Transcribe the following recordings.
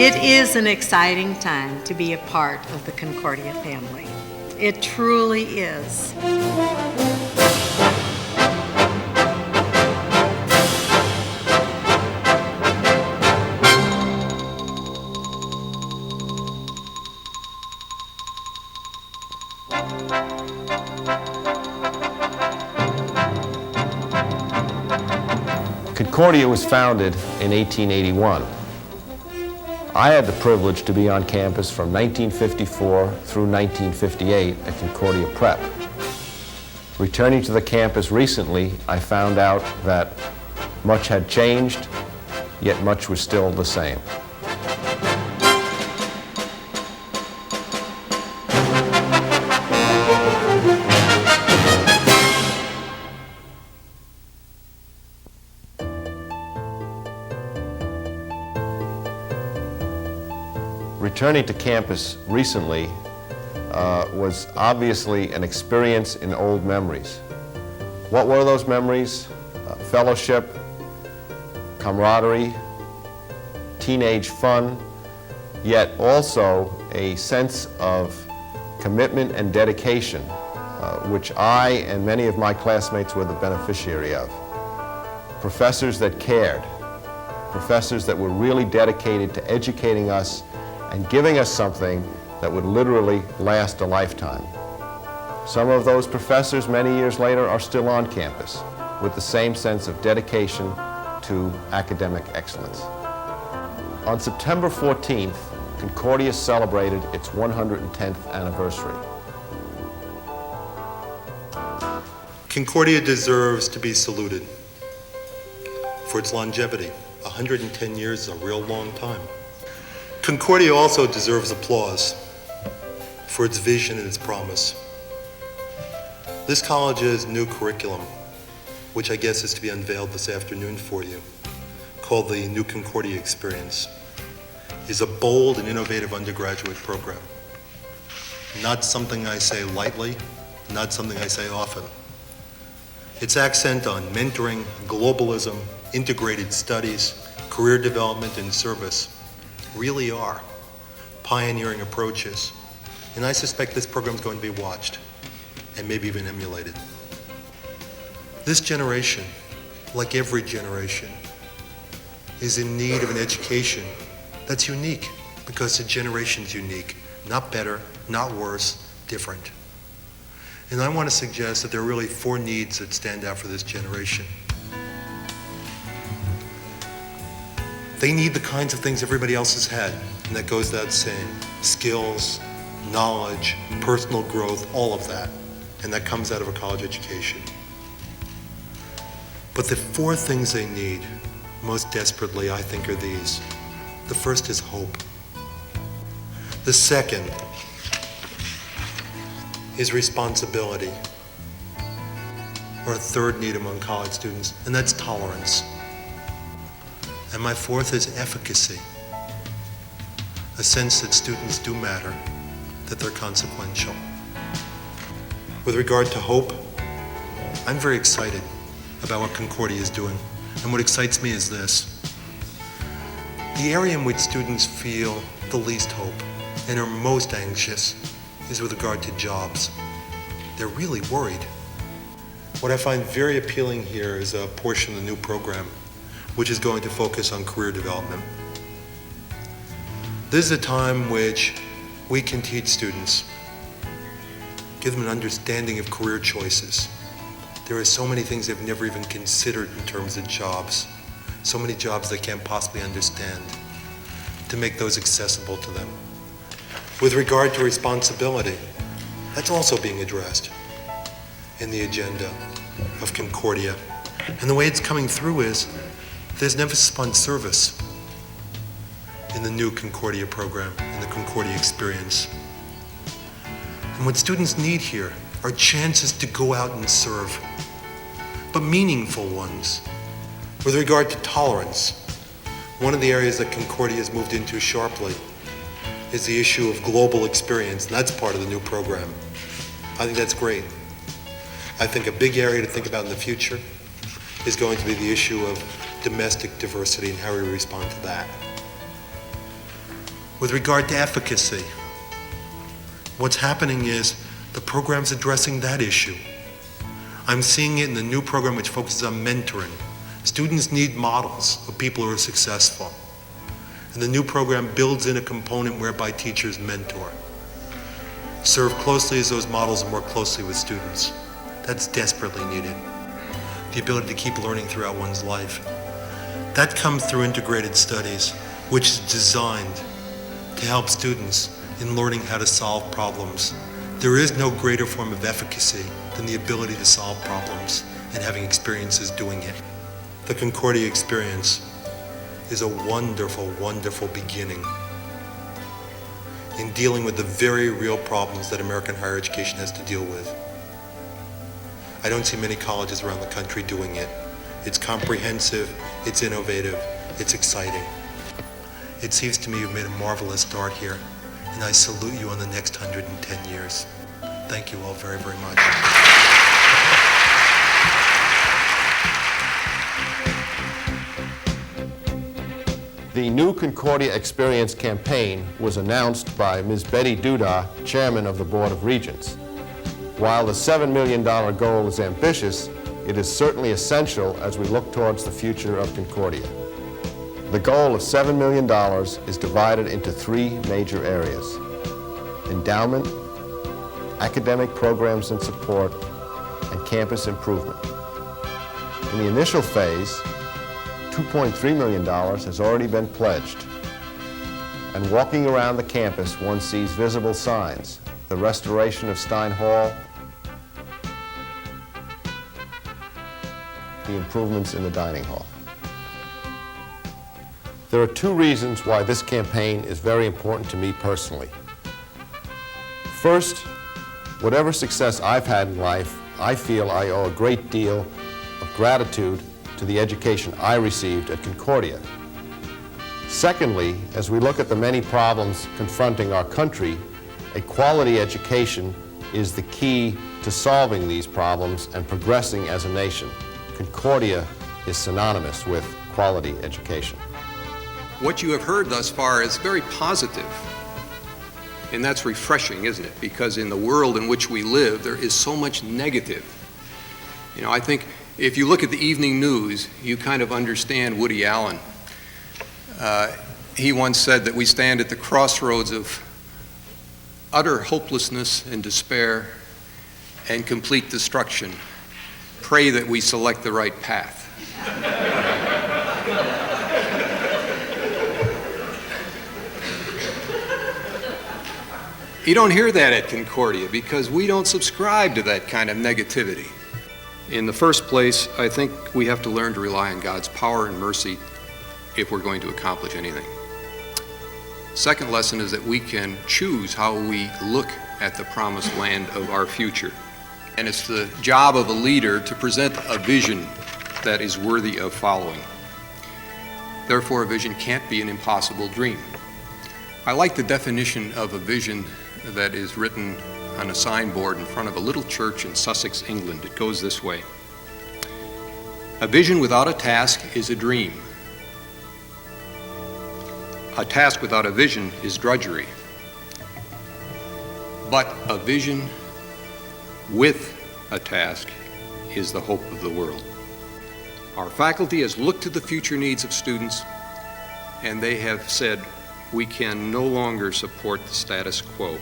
It is an exciting time to be a part of the Concordia family. It truly is. Concordia was founded in 1881. I had the privilege to be on campus from 1954 through 1958 at Concordia Prep. Returning to the campus recently, I found out that much had changed, yet much was still the same. Returning to campus recently was obviously an experience in old memories. What were those memories? Fellowship, camaraderie, teenage fun, yet also a sense of commitment and dedication, which I and many of my classmates were the beneficiary of. Professors that cared, professors that were really dedicated to educating us and giving us something that would literally last a lifetime. Some of those professors many years later are still on campus with the same sense of dedication to academic excellence. On September 14th, Concordia celebrated its 110th anniversary. Concordia deserves to be saluted for its longevity. 110 years is a real long time. Concordia also deserves applause for its vision and its promise. This college's new curriculum, which I guess is to be unveiled this afternoon for you, called the New Concordia Experience, is a bold and innovative undergraduate program. Not something I say lightly, not something I say often. Its accent on mentoring, globalism, integrated studies, career development, and service really are pioneering approaches. And I suspect this program is going to be watched and maybe even emulated. This generation, like every generation, is in need of an education that's unique because the generation's unique. Not better, not worse, different. And I want to suggest that there are really 4 needs that stand out for this generation. They need the kinds of things everybody else has had, and that goes without saying. Skills, knowledge, personal growth, all of that. And that comes out of a college education. But the 4 things they need most desperately, I think, are these. The first is hope. The second is responsibility, or a third need among college students, and that's tolerance. And my fourth is efficacy, a sense that students do matter, that they're consequential. With regard to hope, I'm very excited about what Concordia is doing. And what excites me is this. The area in which students feel the least hope and are most anxious is with regard to jobs. They're really worried. What I find very appealing here is a portion of the new program which is going to focus on career development. This is a time which we can teach students, give them an understanding of career choices. There are so many things they've never even considered in terms of jobs, so many jobs they can't possibly understand, to make those accessible to them. With regard to responsibility, that's also being addressed in the agenda of Concordia. And the way it's coming through is there's an emphasis upon service in the new Concordia program, in the Concordia Experience. And what students need here are chances to go out and serve, but meaningful ones. With regard to tolerance, one of the areas that Concordia has moved into sharply is the issue of global experience, and that's part of the new program. I think that's great. I think a big area to think about in the future is going to be the issue of domestic diversity and how we respond to that. With regard to efficacy, what's happening is the program's addressing that issue. I'm seeing it in the new program which focuses on mentoring. Students need models of people who are successful. And the new program builds in a component whereby teachers mentor. Serve closely as those models and work closely with students. That's desperately needed. The ability to keep learning throughout one's life. That comes through integrated studies, which is designed to help students in learning how to solve problems. There is no greater form of efficacy than the ability to solve problems and having experiences doing it. The Concordia Experience is a wonderful, wonderful beginning in dealing with the very real problems that American higher education has to deal with. I don't see many colleges around the country doing it. It's comprehensive, it's innovative, it's exciting. It seems to me you've made a marvelous start here, and I salute you on the next 110 years. Thank you all very, very much. The new Concordia Experience campaign was announced by Ms. Betty Duda, Chairman of the Board of Regents. While the $7 million goal is ambitious, it is certainly essential as we look towards the future of Concordia. The goal of $7 million is divided into three major areas: endowment, academic programs and support, and campus improvement. In the initial phase, $2.3 million has already been pledged. And walking around the campus, one sees visible signs: the restoration of Stein Hall, the improvements in the dining hall. There are two reasons why this campaign is very important to me personally. First, whatever success I've had in life, I feel I owe a great deal of gratitude to the education I received at Concordia. Secondly, as we look at the many problems confronting our country, a quality education is the key to solving these problems and progressing as a nation. Concordia is synonymous with quality education. What you have heard thus far is very positive, and that's refreshing, isn't it? Because in the world in which we live, there is so much negative. You know, I think if you look at the evening news, you kind of understand Woody Allen. He once said that we stand at the crossroads of utter hopelessness and despair and complete destruction. Pray that we select the right path. You don't hear that at Concordia because we don't subscribe to that kind of negativity. In the first place, I think we have to learn to rely on God's power and mercy if we're going to accomplish anything. Second lesson is that we can choose how we look at the promised land of our future. And it's the job of a leader to present a vision that is worthy of following. Therefore, a vision can't be an impossible dream. I like the definition of a vision that is written on a signboard in front of a little church in Sussex, England. It goes this way: a vision without a task is a dream. A task without a vision is drudgery. But a vision with a task is the hope of the world. Our faculty has looked to the future needs of students, and they have said we can no longer support the status quo.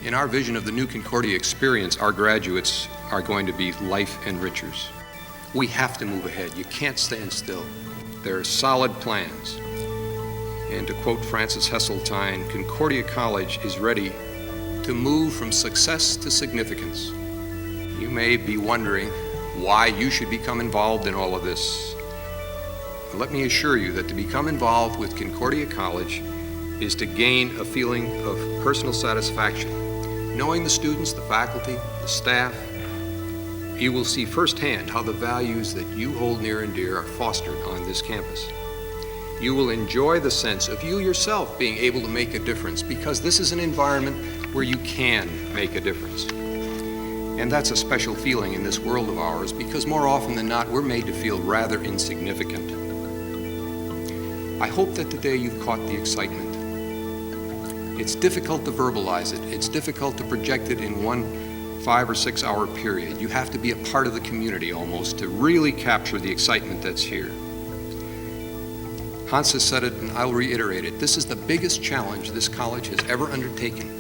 In our vision of the new Concordia Experience, our graduates are going to be life enrichers. We have to move ahead. You can't stand still. There are solid plans. And to quote Frances Hesseltine, Concordia College is ready to move from success to significance. You may be wondering why you should become involved in all of this. Let me assure you that to become involved with Concordia College is to gain a feeling of personal satisfaction. Knowing the students, the faculty, the staff, you will see firsthand how the values that you hold near and dear are fostered on this campus. You will enjoy the sense of you yourself being able to make a difference, because this is an environment where you can make a difference. And that's a special feeling in this world of ours, because more often than not, we're made to feel rather insignificant. I hope that today you've caught the excitement. It's difficult to verbalize it. It's difficult to project it in one 5 or 6 hour period. You have to be a part of the community almost to really capture the excitement that's here. Hans has said it, and I'll reiterate it. This is the biggest challenge this college has ever undertaken.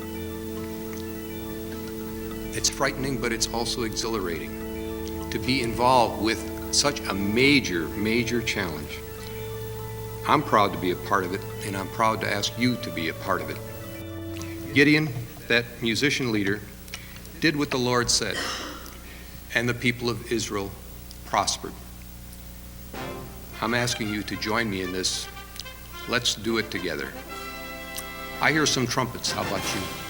It's frightening, but it's also exhilarating to be involved with such a major, major challenge. I'm proud to be a part of it, and I'm proud to ask you to be a part of it. Gideon, that musician leader, did what the Lord said, and the people of Israel prospered. I'm asking you to join me in this. Let's do it together. I hear some trumpets. How about you?